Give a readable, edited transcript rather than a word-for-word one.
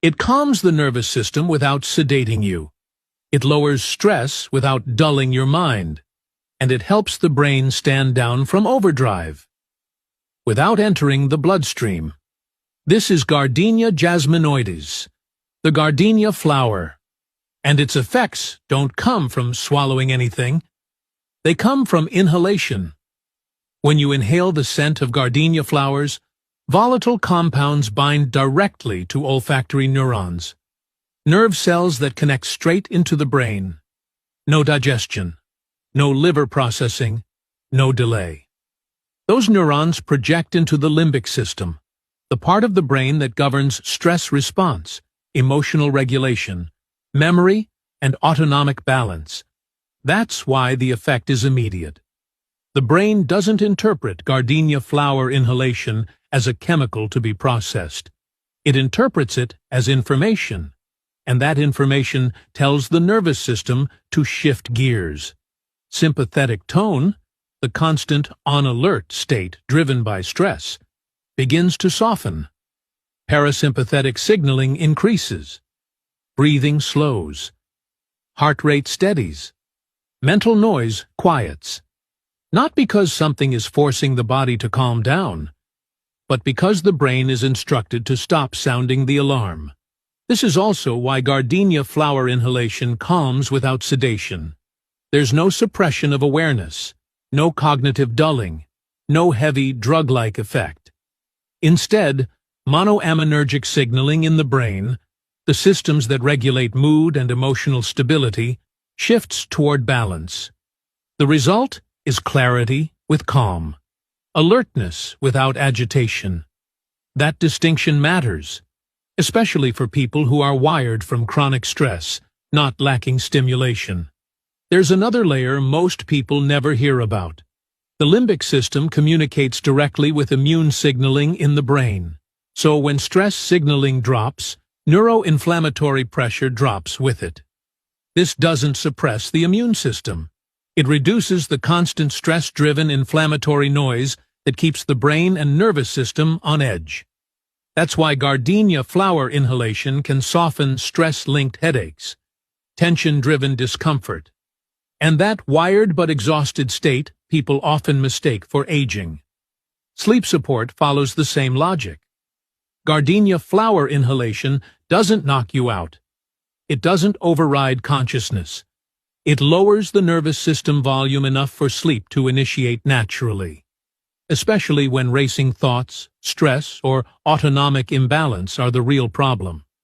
It calms the nervous system without sedating you. It lowers stress without dulling your mind. And it helps the brain stand down from overdrive without entering the bloodstream. This is Gardenia jasminoides, the gardenia flower, and its effects don't come from swallowing anything. They come from inhalation. When you inhale the scent of gardenia flowers, volatile compounds bind directly to olfactory neurons, nerve cells that connect straight into the brain. No digestion, no liver processing, no delay. Those neurons project into the limbic system, the part of the brain that governs stress response, emotional regulation, memory, and autonomic balance. That's why the effect is immediate. The brain doesn't interpret gardenia flower inhalation as a chemical to be processed. It interprets it as information, and that information tells the nervous system to shift gears. Sympathetic tone, the constant on-alert state driven by stress, begins to soften. Parasympathetic signaling increases. Breathing slows. Heart rate steadies. Mental noise quiets. Not because something is forcing the body to calm down, but because the brain is instructed to stop sounding the alarm. This is also why gardenia flower inhalation calms without sedation. There's no suppression of awareness, no cognitive dulling, no heavy drug-like effect. Instead, monoaminergic signaling in the brain, the systems that regulate mood and emotional stability, shifts toward balance. The result is clarity with calm, alertness without agitation. That distinction matters, especially for people who are wired from chronic stress, not lacking stimulation. There's another layer most people never hear about. The limbic system communicates directly with immune signaling in the brain. So when stress signaling drops, neuroinflammatory pressure drops with it. This doesn't suppress the immune system. It reduces the constant stress-driven inflammatory noise that keeps the brain and nervous system on edge. That's why gardenia flower inhalation can soften stress-linked headaches, tension-driven discomfort, and that wired but exhausted state people often mistake for aging. Sleep support follows the same logic. Gardenia flower inhalation doesn't knock you out. It doesn't override consciousness. It lowers the nervous system volume enough for sleep to initiate naturally, especially when racing thoughts, stress, or autonomic imbalance are the real problem.